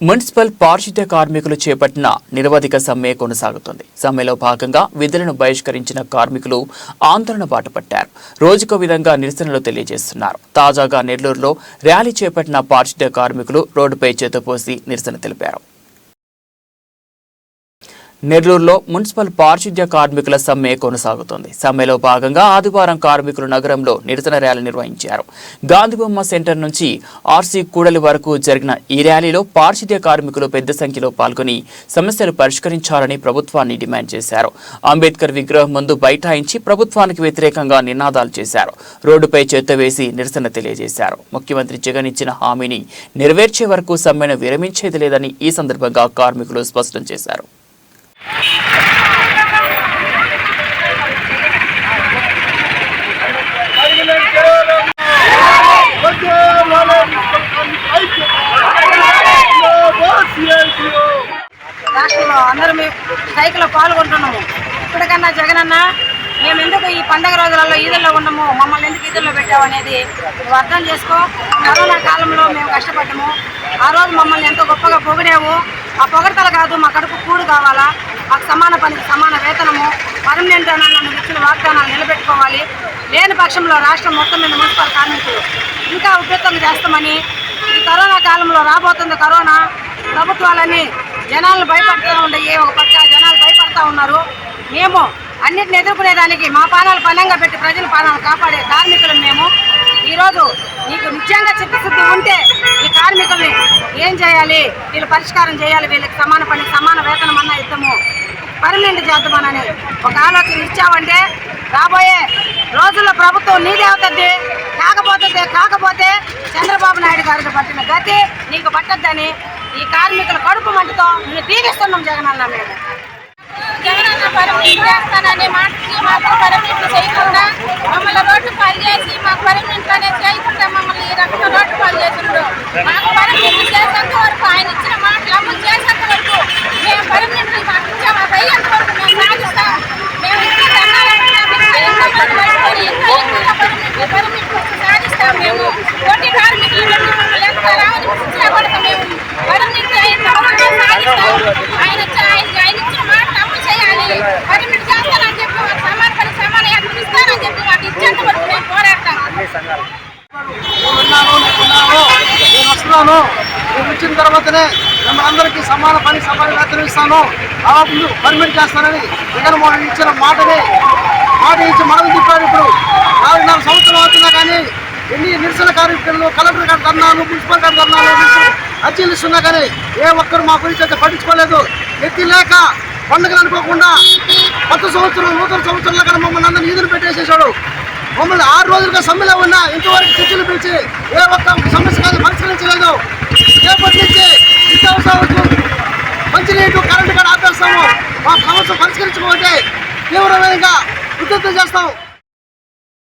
Municipal పారిశుద్ధ్య కార్మికులు చేపట్టిన నిరవధిక సమ్మె కొనసాగుతుంది. సమ్మెలో భాగంగా విధులను బహిష్కరించిన కార్మికులు ఆందోళన బాట పట్టారు. రోజుకో విధంగా నిరసనలు తెలియజేస్తున్నారు. తాజాగా నెల్లూరులో ర్యాలీ చేపట్టిన పారిశుద్ధ్య కార్మికులు రోడ్డుపై చేతపోసి నిరసన తెలిపారు. నెల్లూరులో మున్సిపల్ పారిశుద్ధ్య కార్మికుల సమ్మె కొనసాగుతోంది. సమ్మెలో భాగంగా ఆదివారం కార్మికులు నగరంలో నిరసన ర్యాలీ నిర్వహించారు. గాంధీబొమ్మ సెంటర్ నుంచి ఆర్సీ కూడలి వరకు జరిగిన ఈ ర్యాలీలో పారిశుద్ధ్య కార్మికులు పెద్ద సంఖ్యలో పాల్గొని సమస్యలు పరిష్కరించాలని ప్రభుత్వాన్ని డిమాండ్ చేశారు. అంబేద్కర్ విగ్రహం ముందు బైఠాయించి ప్రభుత్వానికి వ్యతిరేకంగా నినాదాలు చేశారు. రోడ్డుపై చెత్త వేసి నిరసన తెలియజేశారు. ముఖ్యమంత్రి జగన్ ఇచ్చిన హామీని నెరవేర్చే వరకు సమ్మెను విరమించేది లేదని ఈ సందర్భంగా కార్మికులు స్పష్టం చేశారు. రాష్ట్రంలో అందరూ స్ట్రైక్లో పాల్గొంటున్నాము. ఇప్పటికన్నా జగనన్న మేము ఎందుకు ఈ పండగ రోజులలో ఈదుల్లో ఉన్నాము, మమ్మల్ని ఎందుకు ఈదుల్లో పెట్టాము అనేది నువ్వు అర్థం చేసుకో. కరోనా కాలంలో మేము కష్టపడ్డాము. ఆ రోజు మమ్మల్ని ఎంతో గొప్పగా పొగిడాము. ఆ పొగడతలు కాదు, మా కడుపు కూడు కావాలా, మాకు సమాన పనికి సమాన వేతనము, పర్మనెంట్ నన్ను ఇచ్చిన వాగ్దానాలు నిలబెట్టుకోవాలి. లేని పక్షంలో రాష్ట్రం మొత్తం మీద మున్సిపల్ కార్మికులు ఇంకా ఉద్యోగం చేస్తామని, ఈ కరోనా కాలంలో రాబోతుంది కరోనా, ప్రభుత్వాలన్నీ జనాలను భయపడుతూ ఉండయి. ఒక పక్క జనాలు భయపడుతూ ఉన్నారు. మేము అన్నిటిని ఎదుర్కొనేదానికి మా ప్రాణాలు పణంగా పెట్టి ప్రజల ప్రాణాలు కాపాడే కార్మికులు మేము. ఈరోజు నీకు నిత్యంగా చిత్తశుద్ధి ఉంటే ఈ కార్మికుల్ని ఏం చేయాలి, వీళ్ళు పరిష్కారం చేయాలి, వీళ్ళకి సమాన పనికి సమాన వేతనం అన్న ఇద్దాము, పర్మనెంట్ చేద్దామనని ఒక ఆలోచన ఇచ్చావంటే రాబోయే రోజుల్లో ప్రభుత్వం నీదే అవుతుంది. కాకపోతే చంద్రబాబు నాయుడు గారికి పట్టిన గతి నీకు పట్టద్దని ఈ కార్మికుల కడుపు మంటతో నేను తీరుస్తున్నాం జగనన్న. మేము జగనన్న పర్మనెంట్ చేస్తాననే మాటకి మాకు పర్మనెంట్ చేయకుండా మమ్మల్ని రోడ్డు పాలు చేసి మాకు పర్మనెంట్ అనేది చేయకుండా మమ్మల్ని ఈ రకంగా రోడ్డు పాలు చేసిండు. మాకు పర్మనెంట్ చేసేంత వరకు ఆయన ఇచ్చిన మాటలు అమలు చేసేంత వరకు మేము పర్మనెంట్ మాకు ఇచ్చాము అయ్యేంత వరకు మేము సాధిస్తాం. మేము ఇంకా పర్మనెంట్ సాధిస్తాం. మేము కోటి కార్మికులు మమ్మల్ని ఎంత రావని పడతాం. మేము పర్మనెంట్ అయిన వరకు సాధిస్తాం. ఆయన ఇచ్చిన మాటలు అమలు చేయాలి. పర్మనెంట్ చేస్తానని చెప్పి మాకు సమాన పని సమాన యాత్రలు ఇస్తానని చెప్పి మాకు ఇచ్చేంత వరకు మేము పోరాడతాం. నేను వస్తున్నాను, నేను వచ్చిన తర్వాతనే మిమ్మల్ందరికీ సమాన పని సమాన వేతనం ఇస్తాను, ఆ ముందు పర్మిట్ చేస్తానని జగన్మోహన్ ఇచ్చిన మాట ఇచ్చి మనం తిప్పాడు. ఇప్పుడు 4 సంవత్సరాలు అవుతున్నా కానీ ఎన్ని నిరసన కార్యక్రమాలు, కలెక్టర్ గారు ధర్నాలు, మున్సిపల్ గారు ధర్నాలు, అర్జీలు ఇస్తున్నా కానీ ఏ ఒక్కరు మా గురించి అయితే పట్టించుకోలేదు. ఎత్తి లేక పండుగలు అనుకోకుండా కొత్త సంవత్సరం నూతన సంవత్సరంలో కానీ మమ్మల్ని అందరినీ ఈదులు పెట్టేసేసాడు. మమ్మల్ని 6 రోజులుగా సమ్మెలో ఉన్నా ఇంతవరకు చర్చలు పిలిచి ఏ ఒక్క సమస్య కానీ పరిష్కరించలేదు. రేపటి నుంచి నిత్యావసర మంచినీటి కరెంటు కూడా ఆపేస్తాము. మా సమస్య పరిష్కరించుకోకపోతే తీవ్రమైన ఉద్యమం చేస్తాం.